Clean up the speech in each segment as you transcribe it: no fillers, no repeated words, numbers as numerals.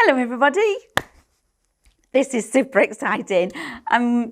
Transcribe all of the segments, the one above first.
Hello everybody, this is super exciting.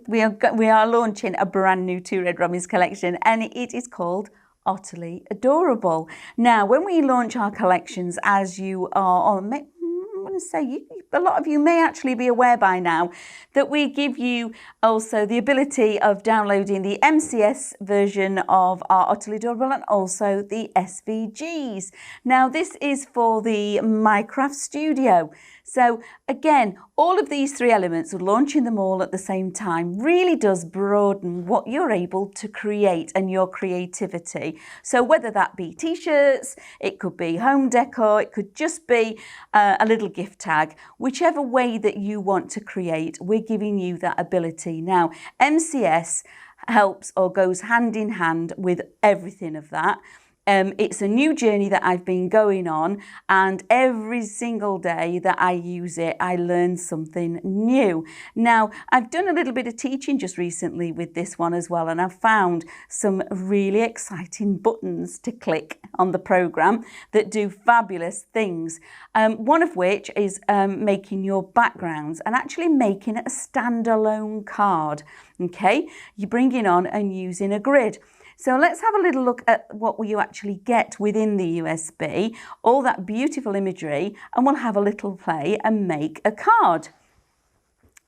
We are launching a brand new Two Red Robins collection and it is called Otterly Adorable. Now when we launch our collections, as you are, I'm going to say a lot of you may actually be aware by now, that we give you also the ability of downloading the MCS version of our Otterly Adorable and also the SVGs. Now this is for the Minecraft Studio. So again, all of these three elements, launching them all at the same time, really does broaden what you're able to create and your creativity. So whether that be t-shirts, it could be home decor, it could just be a little gift tag, whichever way that you want to create, we're giving you that ability. Now, MCS helps or goes hand in hand with everything of that. It's a new journey that I've been going on, and every single day that I use it, I learn something new. Now, I've done a little bit of teaching just recently with this one as well, and I've found some really exciting buttons to click on the program that do fabulous things. One of which is making your backgrounds and actually making it a standalone card. Okay, you bring it on and using a grid. So let's have a little look at what you actually get within the USB, all that beautiful imagery, and we'll have a little play and make a card.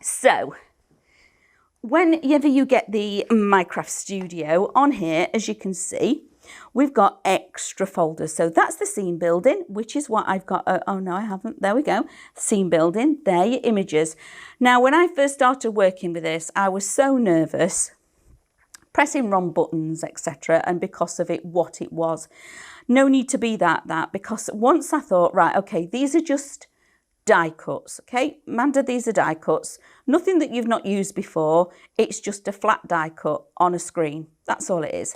So whenever you get the Minecraft Studio on here, as you can see, we've got extra folders. So that's the scene building, which is what I've got. Oh no, I haven't. There we go. Scene building, there your images. Now, when I first started working with this, I was so nervous, pressing wrong buttons, etc. And because of it, what it was. No need to be that, because once I thought, right, okay, these are just die cuts, okay? Amanda, these are die cuts. Nothing that you've not used before. It's just a flat die cut on a screen. That's all it is.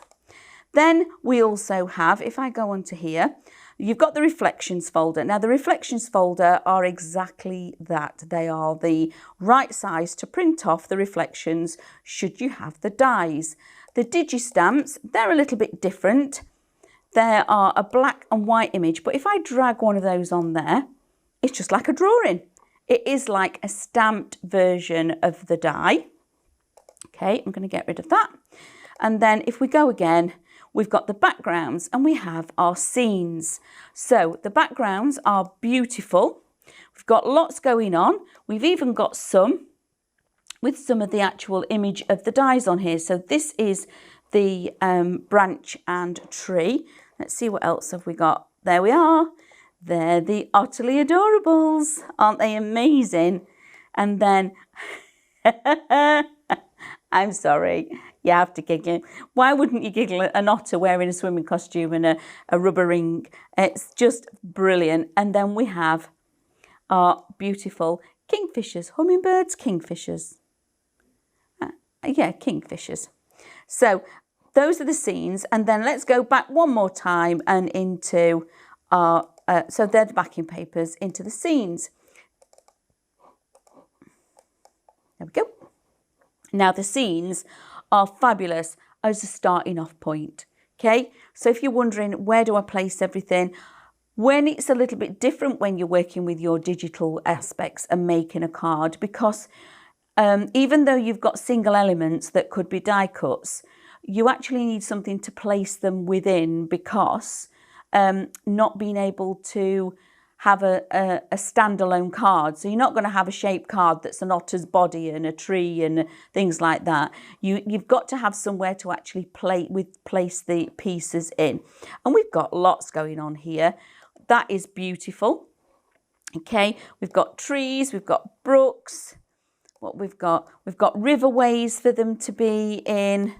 Then we also have, if I go onto here, you've got the reflections folder. Now the reflections folder are exactly that. They are the right size to print off the reflections should you have the dies. The digi-stamps, they're a little bit different. They are a black and white image, but if I drag one of those on there, it's just like a drawing. It is like a stamped version of the die. Okay, I'm going to get rid of that. And then if we go again, we've got the backgrounds and we have our scenes. So the backgrounds are beautiful. We've got lots going on. We've even got some with some of the actual image of the dies on here. So this is the branch and tree. Let's see what else have we got. There we are. They're the Otterly Adorables. Aren't they amazing? And then, I'm sorry, you have to giggle. Why wouldn't you giggle at an otter wearing a swimming costume and a rubber ring? It's just brilliant. And then we have our beautiful kingfishers, hummingbirds, kingfishers. Yeah, kingfishers. So those are the scenes. And then let's go back one more time and into our, so they're the backing papers, into the scenes. There we go. Now the scenes are fabulous as a starting off point. Okay, so if you're wondering where do I place everything, when it's a little bit different when you're working with your digital aspects and making a card, because even though you've got single elements that could be die cuts, you actually need something to place them within, because not being able to have a standalone card. So you're not going to have a shaped card that's an otter's body and a tree and things like that. You've got to have somewhere to actually place the pieces in. And we've got lots going on here. That is beautiful. Okay, we've got trees, we've got brooks. What we've got riverways for them to be in.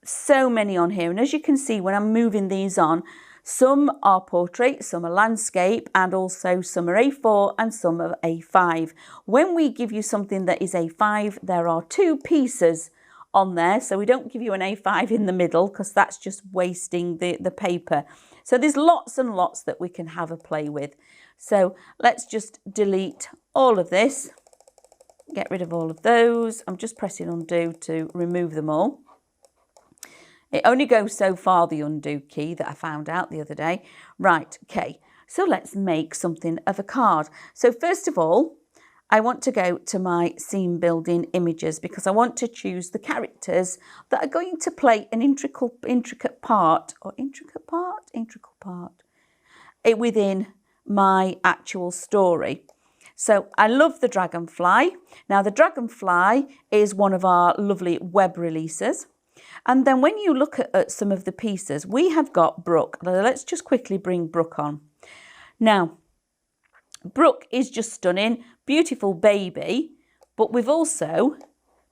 So many on here. And as you can see, when I'm moving these on, some are portrait, some are landscape, and also some are A4 and some are A5. When we give you something that is A5, there are two pieces on there. So we don't give you an A5 in the middle, because that's just wasting the paper. So there's lots and lots that we can have a play with. So let's just delete all of this. Get rid of all of those. I'm just pressing undo to remove them all. It only goes so far, the undo key, that I found out the other day. Right, okay. So let's make something of a card. So first of all, I want to go to my scene building images because I want to choose the characters that are going to play an intricate part within my actual story. So I love the dragonfly. Now the dragonfly is one of our lovely web releases. And then when you look at some of the pieces, we have got Brooke. Let's just quickly bring Brooke on. Now, Brooke is just stunning, beautiful baby, but we've also,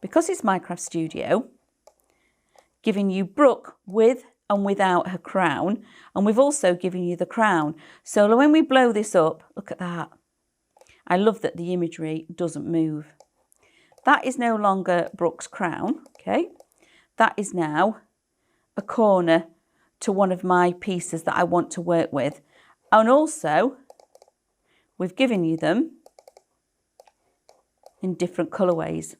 because it's Minecraft Studio, given you Brooke with and without her crown, and we've also given you the crown. So when we blow this up, look at that. I love that the imagery doesn't move. That is no longer Brooke's crown, okay? That is now a corner to one of my pieces that I want to work with. And also, we've given you them in different colourways.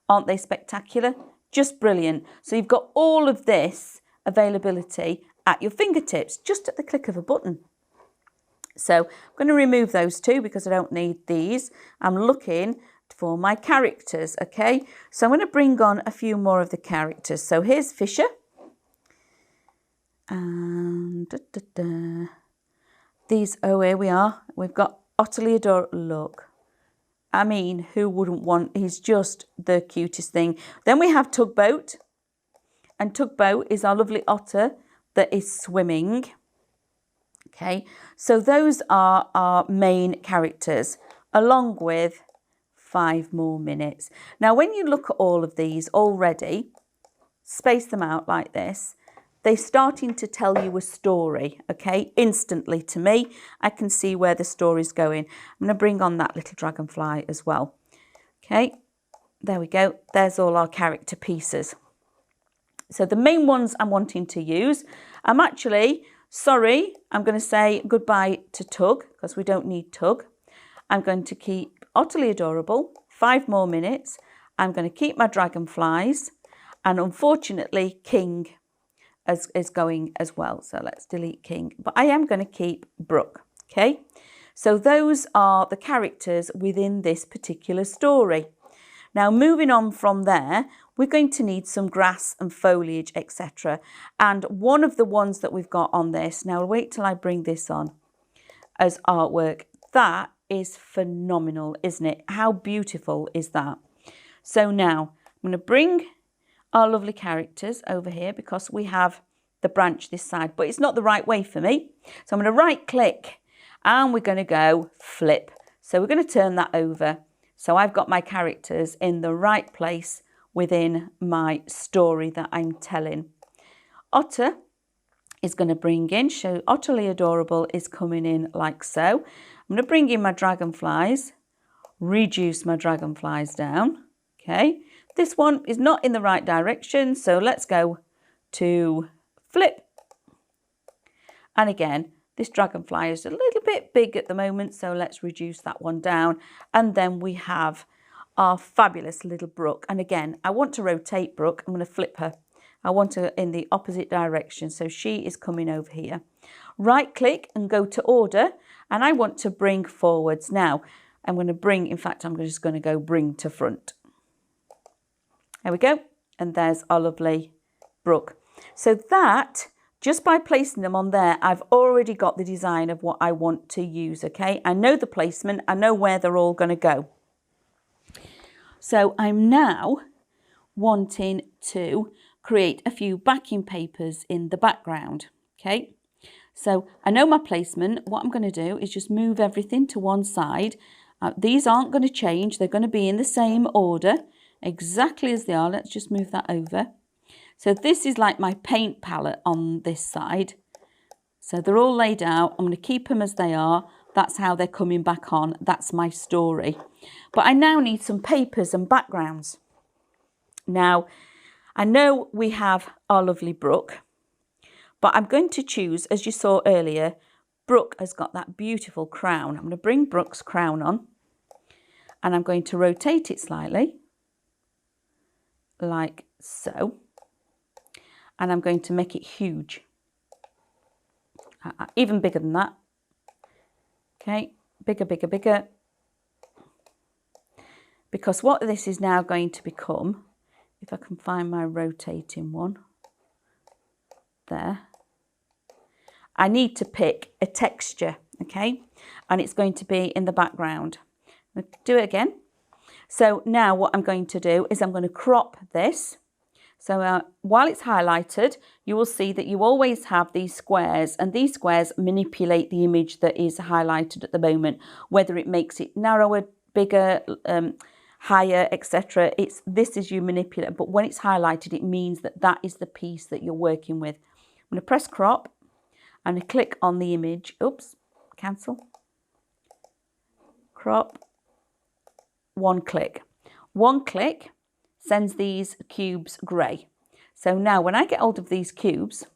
Aren't they spectacular? Just brilliant. So you've got all of this availability at your fingertips, just at the click of a button. So I'm going to remove those two because I don't need these. I'm looking for my characters, okay? So I'm going to bring on a few more of the characters. So here's Fisher. And these, oh, here we are. We've got Otterly Adorable. Look. I mean, who wouldn't want, he's just the cutest thing. Then we have Tugboat. And Tugboat is our lovely otter that is swimming. Okay, so those are our main characters, along with 5 more minutes. Now, when you look at all of these already, space them out like this, they're starting to tell you a story, okay? Instantly to me, I can see where the story's going. I'm going to bring on that little dragonfly as well. Okay, there we go. There's all our character pieces. So the main ones I'm wanting to use, I'm actually, sorry, I'm going to say goodbye to Tug because we don't need Tug. I'm going to keep Otterly Adorable, 5 more minutes. I'm going to keep my dragonflies, and unfortunately King is going as well. So let's delete King, but I am going to keep Brooke. Okay, so those are the characters within this particular story. Now, moving on from there, we're going to need some grass and foliage, etc. And one of the ones that we've got on this, now wait till I bring this on as artwork. That is phenomenal, isn't it? How beautiful is that? So now I'm going to bring our lovely characters over here because we have the branch this side, but it's not the right way for me. So I'm going to right click and we're going to go flip. So we're going to turn that over. So I've got my characters in the right place within my story that I'm telling. Otter is going to bring in, so Otterly Adorable is coming in like so. I'm going to bring in my dragonflies, reduce my dragonflies down. Okay, this one is not in the right direction, so let's go to flip. And again, this dragonfly is a little bit big at the moment, so let's reduce that one down. And then we have our fabulous little Brooke. And again, I want to rotate Brooke. I'm going to flip her. I want her in the opposite direction, so she is coming over here. Right click and go to order, and I want to bring forwards. Now, I'm going to bring, in fact, I'm just going to go bring to front. There we go. And there's our lovely Brooke. So that, just by placing them on there, I've already got the design of what I want to use, okay? I know the placement, I know where they're all going to go. So I'm now wanting to create a few backing papers in the background, okay? So I know my placement. What I'm going to do is just move everything to one side. These aren't going to change. They're going to be in the same order, exactly as they are. Let's just move that over. So this is like my paint palette on this side. So they're all laid out. I'm going to keep them as they are. That's how they're coming back on. That's my story. But I now need some papers and backgrounds. Now, I know we have our lovely Brooke, but I'm going to choose, as you saw earlier, Brooke has got that beautiful crown. I'm going to bring Brooke's crown on, and I'm going to rotate it slightly, like so. And I'm going to make it huge, even bigger than that. Okay, bigger, bigger, bigger. Because what this is now going to become, if I can find my rotating one, there, I need to pick a texture, okay? And it's going to be in the background. I'll do it again. So now what I'm going to do is I'm going to crop this. So while it's highlighted, you will see that you always have these squares, and these squares manipulate the image that is highlighted at the moment, whether it makes it narrower, bigger, higher, etc. This is you manipulate, but when it's highlighted, it means that that is the piece that you're working with. I'm going to press crop and I click on the image. Oops, cancel. Crop. One click. One click sends these cubes grey. So now when I get hold of these cubes,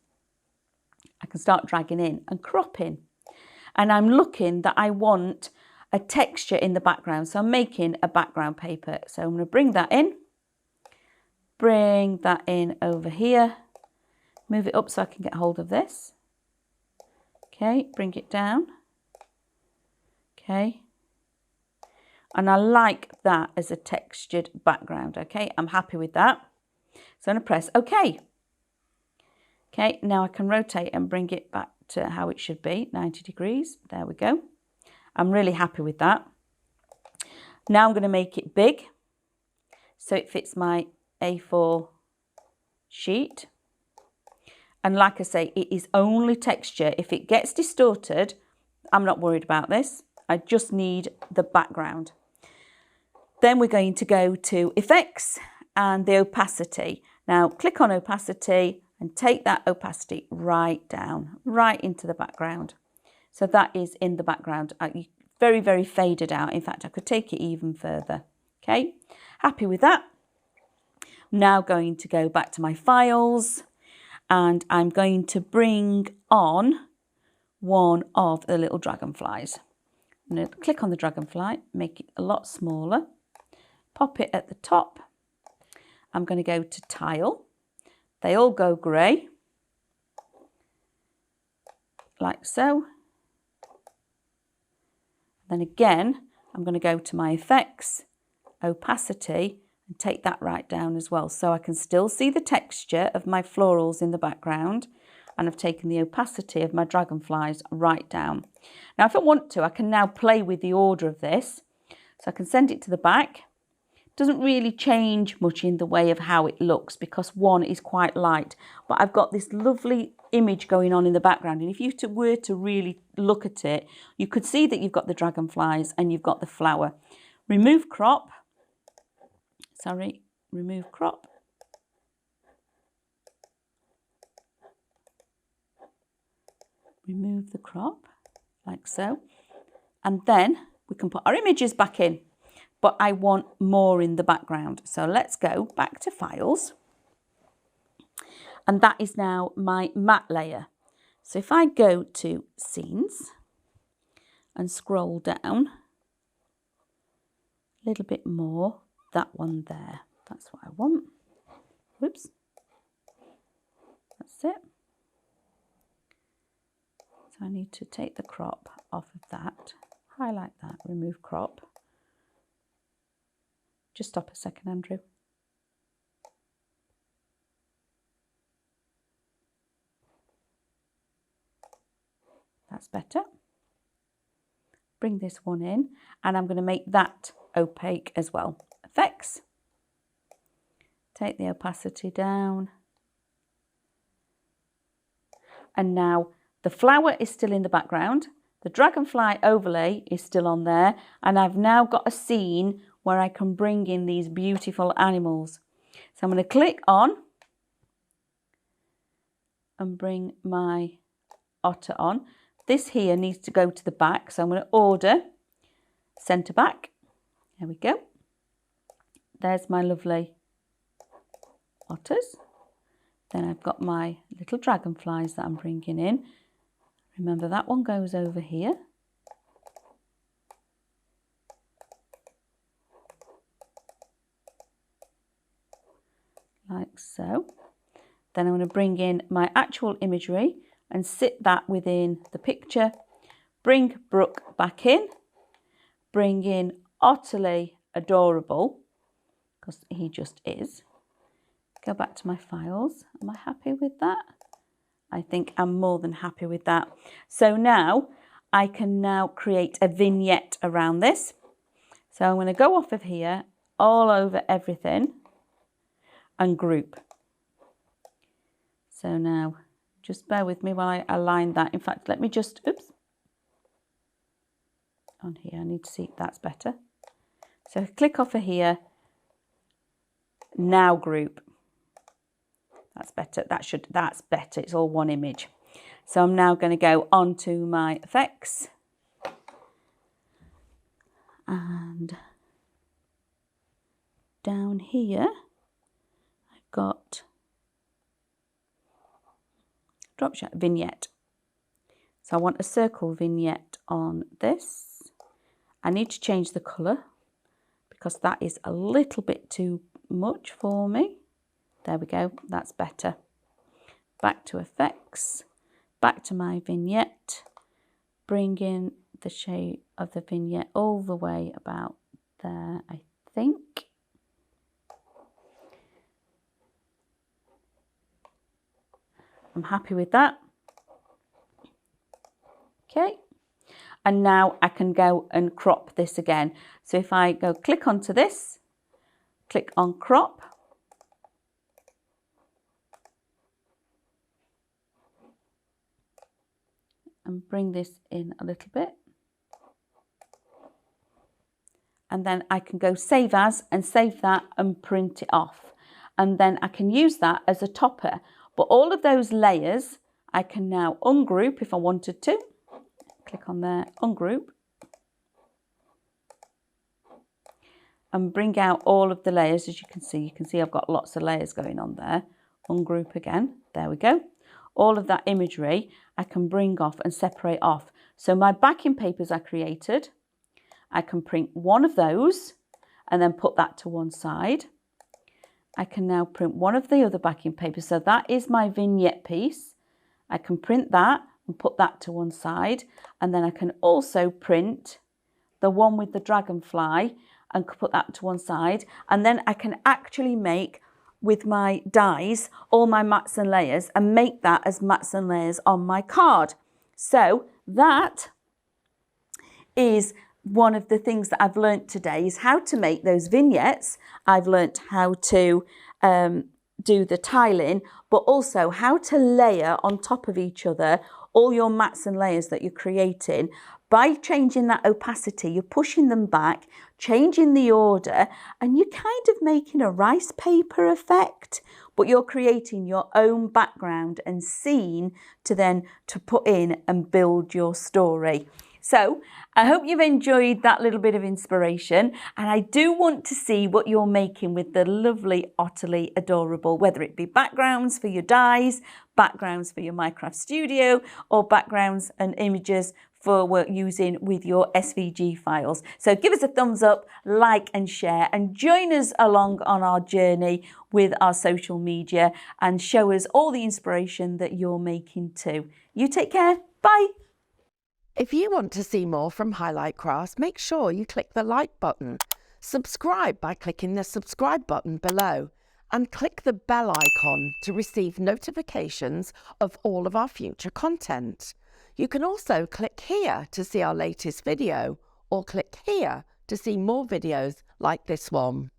I can start dragging in and cropping. And I'm looking that I want a texture in the background. So I'm making a background paper. So I'm going to bring that in over here, move it up so I can get hold of this. Okay, bring it down. Okay. And I like that as a textured background. Okay, I'm happy with that. So I'm going to press OK. Okay, now I can rotate and bring it back to how it should be, 90 degrees. There we go. I'm really happy with that. Now I'm going to make it big so it fits my A4 sheet. And like I say, it is only texture. If it gets distorted, I'm not worried about this. I just need the background. Then we're going to go to Effects and the opacity. Now click on opacity and take that opacity right down, right into the background. So that is in the background. Very, very faded out. In fact, I could take it even further. Okay, happy with that. I'm now going to go back to my files and I'm going to bring on one of the little dragonflies. I'm going to click on the dragonfly, make it a lot smaller, pop it at the top. I'm going to go to Tile. They all go grey, like so. Then again, I'm going to go to my Effects, Opacity, and take that right down as well. So I can still see the texture of my florals in the background, and I've taken the opacity of my dragonflies right down. Now, if I want to, I can now play with the order of this. So I can send it to the back. Doesn't really change much in the way of how it looks because one is quite light, but I've got this lovely image going on in the background, and if you were to really look at it, you could see that you've got the dragonflies and you've got the flower. Remove crop. Remove crop. Remove the crop like so, and then we can put our images back in. But I want more in the background. So let's go back to Files. And that is now my matte layer. So if I go to Scenes and scroll down a little bit more, that one there, that's what I want. Whoops. That's it. So I need to take the crop off of that, highlight that, remove crop. Just stop a second, Andrew. That's better. Bring this one in, and I'm going to make that opaque as well. Effects. Take the opacity down. And now the flower is still in the background. The dragonfly overlay is still on there, and I've now got a scene where I can bring in these beautiful animals. So I'm going to click on and bring my otter on. This here needs to go to the back, so I'm going to order centre back. There we go. There's my lovely otters. Then I've got my little dragonflies that I'm bringing in. Remember, that one goes over here. Like so. Then I'm going to bring in my actual imagery and sit that within the picture, bring Brooke back in, bring in Otterly Adorable, because he just is. Go back to my files. Am I happy with that? I think I'm more than happy with that. So now I can now create a vignette around this. So I'm going to go off of here, all over everything, and group. So now, just bear with me while I align that. In fact, let me just, oops, on here, I need to see if that's better. So click off of here, now group. That's better, that's better, it's all one image. So I'm now going to go on to my effects. And down here, I've got drop shot vignette. So I want a circle vignette on this. I need to change the colour because that is a little bit too much for me. There we go, that's better. Back to effects, back to my vignette, bring in the shape of the vignette all the way about there, I think. I'm happy with that. Okay, and now I can go and crop this again. So if I go click onto this, click on crop, and bring this in a little bit. And then I can go save as and save that and print it off. And then I can use that as a topper. But all of those layers, I can now ungroup if I wanted to. Click on there, ungroup. And bring out all of the layers. As you can see I've got lots of layers going on there. Ungroup again, there we go. All of that imagery I can bring off and separate off. So my backing papers I created, I can print one of those and then put that to one side. I can now print one of the other backing papers. So that is my vignette piece. I can print that and put that to one side. And then I can also print the one with the dragonfly and put that to one side. And then I can actually make, with my dies, all my mats and layers and make that as mats and layers on my card. So that is one of the things that I've learnt today, is how to make those vignettes. I've learnt how to do the tiling, but also how to layer on top of each other all your mats and layers that you're creating. By changing that opacity, you're pushing them back, changing the order, and you're kind of making a rice paper effect, but you're creating your own background and scene to put in and build your story. So I hope you've enjoyed that little bit of inspiration, and I do want to see what you're making with the lovely Otterly Adorable, whether it be backgrounds for your dies, backgrounds for your Minecraft Studio, or backgrounds and images for work using with your SVG files. So give us a thumbs up, like and share, and join us along on our journey with our social media and show us all the inspiration that you're making too. You take care. Bye. If you want to see more from Highlight Crafts, make sure you click the like button, subscribe by clicking the subscribe button below, and click the bell icon to receive notifications of all of our future content. You can also click here to see our latest video, or click here to see more videos like this one.